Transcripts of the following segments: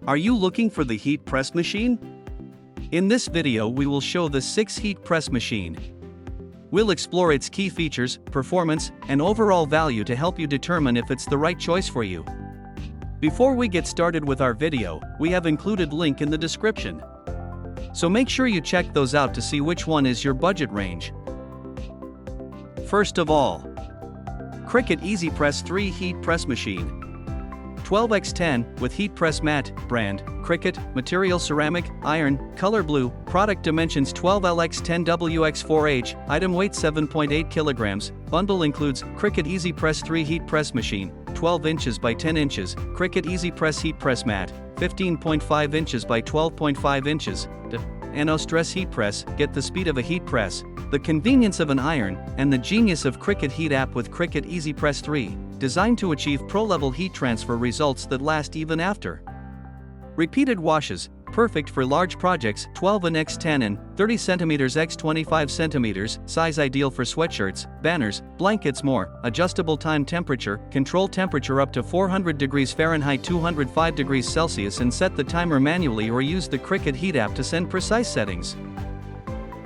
Are you looking for the heat press machine? In this video we will show the 6 heat press machine. We'll explore its key features, performance, and overall value to help you determine if it's the right choice for you. Before we get started with our video, we have included link in the description. So make sure you check those out to see which one is your budget range. First of all, Cricut EasyPress 3 Heat Press Machine. 12x10 with heat press mat, brand, Cricut, material ceramic, iron, color blue, product dimensions 12L×10WX4H, item weight 7.8 kilograms, bundle includes Cricut EasyPress 3 heat press machine, 12 inches by 10 inches, Cricut EasyPress heat press mat, 15.5 inches by 12.5 inches, no stress heat press, get the speed of a heat press, the convenience of an iron, and the genius of Cricut Heat app with Cricut EasyPress 3. Designed to achieve pro-level heat transfer results that last even after repeated washes, perfect for large projects 12x10 and 30 cm x 25 cm, size ideal for sweatshirts, banners, blankets. More adjustable time temperature, control temperature up to 400 degrees Fahrenheit 205 degrees Celsius and set the timer manually or use the Cricut Heat app to send precise settings.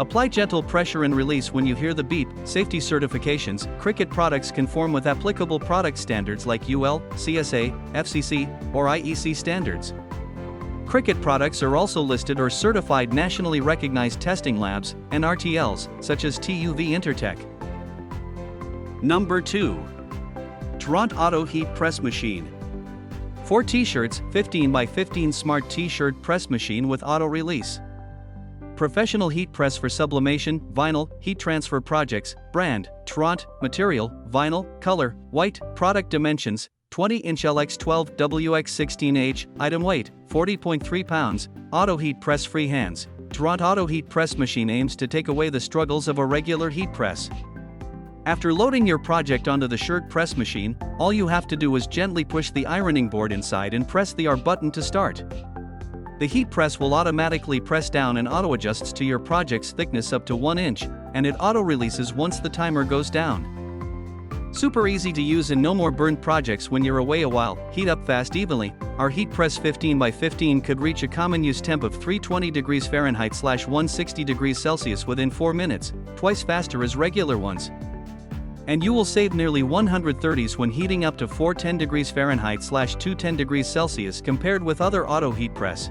Apply gentle pressure and release when you hear the beep. Safety certifications. Cricut products conform with applicable product standards like UL, CSA, FCC, or IEC standards. Cricut products are also listed or certified nationally recognized testing labs and RTLs, such as TUV Intertech. Number 2. HTVRONT Auto Heat Press Machine. 4 T-shirts, 15 by 15 Smart T-shirt press machine with auto release. Professional heat press for sublimation, vinyl, heat transfer projects, brand, HTVRONT, material, vinyl, color, white, product dimensions, 20-inch LX12 WX16H, item weight, 40.3 pounds, auto heat press free hands. HTVRONT Auto Heat Press Machine aims to take away the struggles of a regular heat press. After loading your project onto the shirt press machine, all you have to do is gently push the ironing board inside and press the R button to start. The heat press will automatically press down and auto-adjusts to your project's thickness up to 1 inch, and it auto-releases once the timer goes down. Super easy to use and no more burnt projects when you're away a while. Heat up fast evenly. Our heat press 15 by 15 could reach a common use temp of 320 degrees Fahrenheit / 160 degrees Celsius within 4 minutes, twice faster as regular ones. And you will save nearly 130s when heating up to 410 degrees Fahrenheit / 210 degrees Celsius compared with other auto heat press.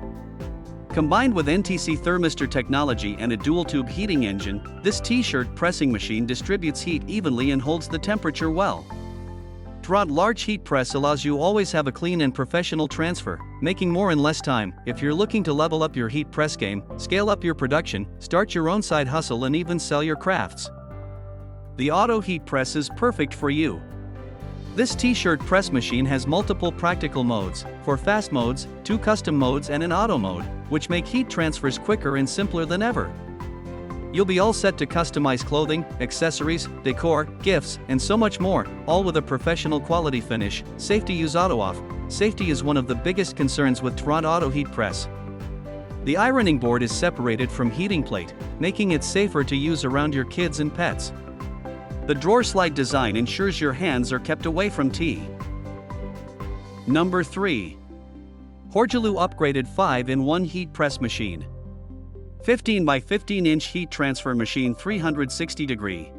Combined with NTC thermistor technology and a dual-tube heating engine, this T-shirt pressing machine distributes heat evenly and holds the temperature well. HTVRONT Large Heat Press allows you always have a clean and professional transfer, making more in less time. If you're looking to level up your heat press game, scale up your production, start your own side hustle and even sell your crafts, the auto heat press is perfect for you. This T-shirt press machine has multiple practical modes, 4 fast modes, 2 custom modes and an auto mode, which make heat transfers quicker and simpler than ever. You'll be all set to customize clothing, accessories, decor, gifts, and so much more, all with a professional quality finish. Safety. Use auto off. Safety is one of the biggest concerns with HTVRONT Auto Heat Press. The ironing board is separated from heating plate, making it safer to use around your kids and pets. The drawer slide design ensures your hands are kept away from tea. Number 3. HORGELU Upgraded 5-in-1 Heat Press Machine. 15 by 15 inch heat transfer machine 360 degree.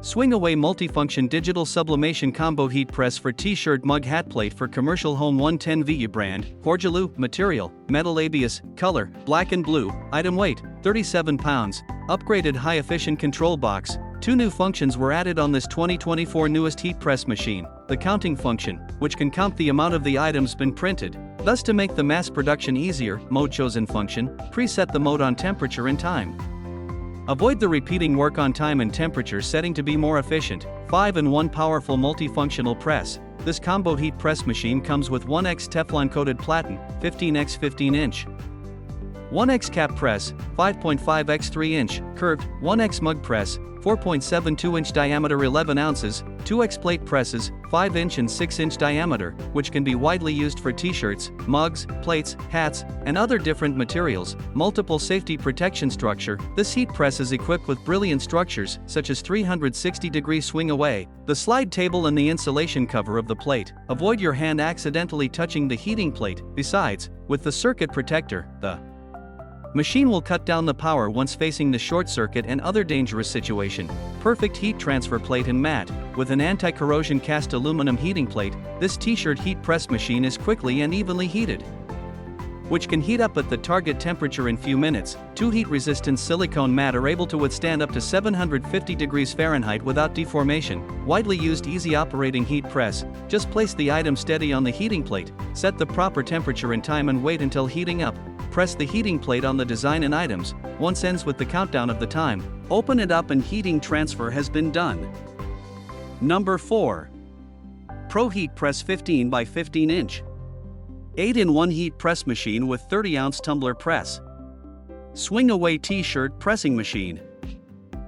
Swing away multifunction digital sublimation combo heat press for t-shirt mug hat plate for commercial home 110VU brand, HORGELU, material, metal ABS, color, black and blue, item weight, 37 pounds, upgraded high efficient control box. 2 new functions were added on this 2024 newest heat press machine. The counting function, which can count the amount of the items been printed, thus to make the mass production easier. Mode chosen function, preset the mode on temperature and time. Avoid the repeating work on time and temperature setting to be more efficient. 5-in-1 powerful multifunctional press. This combo heat press machine comes with 1x Teflon coated platen, 15x 15 inch. 1x cap press, 5.5x 3 inch, curved, 1x mug press, 4.72 inch diameter 11 ounces, 2x plate presses, 5-inch and 6-inch diameter, which can be widely used for t-shirts, mugs, plates, hats, and other different materials. Multiple safety protection structure. This heat press is equipped with brilliant structures, such as 360-degree swing away, the slide table and the insulation cover of the plate. Avoid your hand accidentally touching the heating plate. Besides, with the circuit protector, the machine will cut down the power once facing the short circuit and other dangerous situation. Perfect heat transfer plate and mat. With an anti-corrosion cast aluminum heating plate, this t-shirt heat press machine is quickly and evenly heated, which can heat up at the target temperature in few minutes. 2 heat-resistant silicone mat are able to withstand up to 750 degrees Fahrenheit without deformation. Widely used easy operating heat press. Just place the item steady on the heating plate, set the proper temperature and time and wait until heating up. Press the heating plate on the design and items. Once ends with the countdown of the time. Open it up and heating transfer has been done. Number 4. Pro Heat Press 15 by 15 inch. 8-in-1 heat press machine with 30-ounce tumbler press. Swing away t-shirt pressing machine.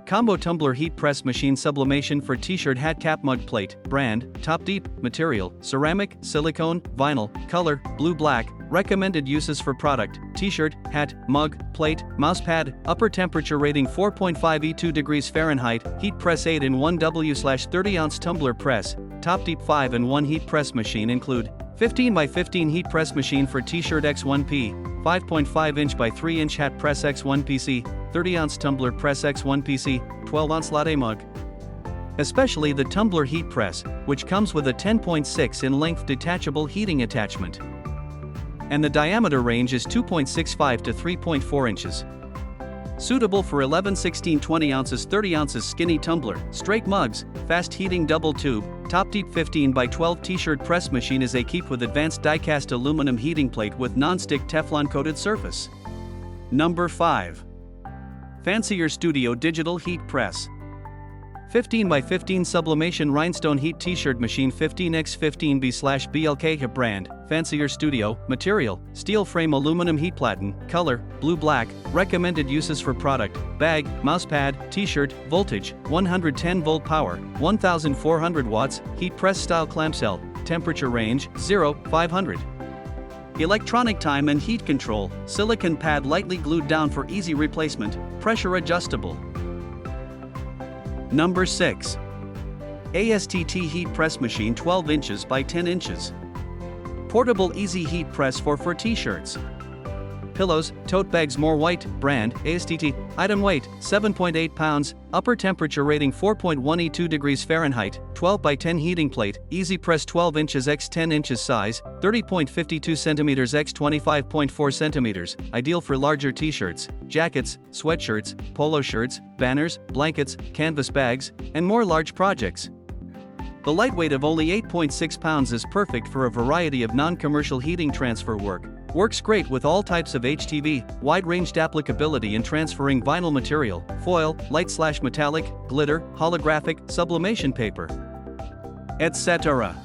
Combo tumbler heat press machine sublimation for t-shirt hat cap mug plate. Brand, top deep. Material, ceramic, silicone, vinyl. Color, blue black. Recommended uses for product, t-shirt, hat, mug, plate, mousepad. Upper temperature rating 4.5 E2 degrees Fahrenheit. Heat press 8-in-1 W/30-ounce tumbler press. Top deep 5-in-1 heat press machine include 15 by 15 heat press machine for t-shirt X1P, 5.5-inch by 3-inch hat press X1PC, 30-ounce tumbler press X1PC, 12-ounce latte mug. Especially the tumbler heat press, which comes with a 10.6 in length detachable heating attachment. And the diameter range is 2.65 to 3.4 inches. Suitable for 11, 16, 20 ounces, 30 ounces skinny tumbler, straight mugs, fast heating double tube. Top deep 15 by 12 t-shirt press machine is equipped with advanced die-cast aluminum heating plate with non-stick Teflon coated surface. Number 5. Fancierstudio digital heat press. 15 by 15 sublimation rhinestone heat t-shirt machine 15x15B/BLK brand, Fancierstudio. Material, steel frame aluminum heat platen. Color, blue black. Recommended uses for product, bag, mousepad, t-shirt. Voltage, 110 volt power, 1400 watts, heat press style clamshell. Temperature range, 0-500. Electronic time and heat control, silicone pad lightly glued down for easy replacement, pressure adjustable. Number 6. AST&T heat press machine 12 inches by 10 inches. Portable easy heat press for t-shirts. Pillows, tote bags. More white. Brand, AST&T. Item weight, 7.8 pounds. Upper temperature rating 4.1 E2 degrees Fahrenheit. 12 by 10 heating plate. EasyPress 12 inches x 10 inches size. 30.52 centimeters x 25.4 centimeters. Ideal for larger t-shirts, jackets, sweatshirts, polo shirts, banners, blankets, canvas bags, and more large projects. The lightweight of only 8.6 pounds is perfect for a variety of non-commercial heating transfer work. Works great with all types of HTV, wide-ranged applicability in transferring vinyl material, foil, light/metallic, glitter, holographic, sublimation paper, etc.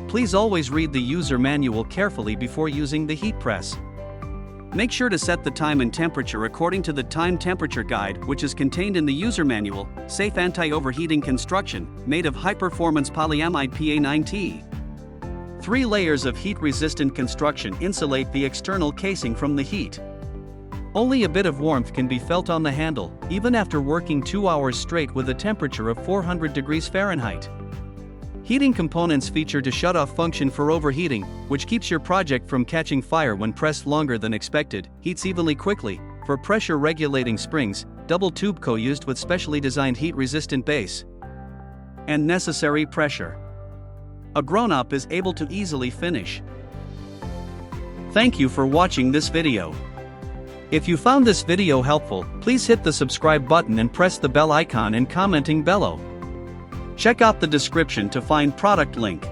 Please always read the user manual carefully before using the heat press. Make sure to set the time and temperature according to the time temperature guide, which is contained in the user manual. Safe anti-overheating construction, made of high-performance polyamide PA9T. 3 layers of heat-resistant construction insulate the external casing from the heat. Only a bit of warmth can be felt on the handle, even after working 2 hours straight with a temperature of 400 degrees Fahrenheit. Heating components feature a shut-off function for overheating, which keeps your project from catching fire when pressed longer than expected. Heats evenly quickly. For pressure-regulating springs, double tube co-used with specially designed heat-resistant base and necessary pressure. A grown-up is able to easily finish. Thank you for watching this video. If you found this video helpful, please hit the subscribe button and press the bell icon and commenting below. Check out the description to find product link.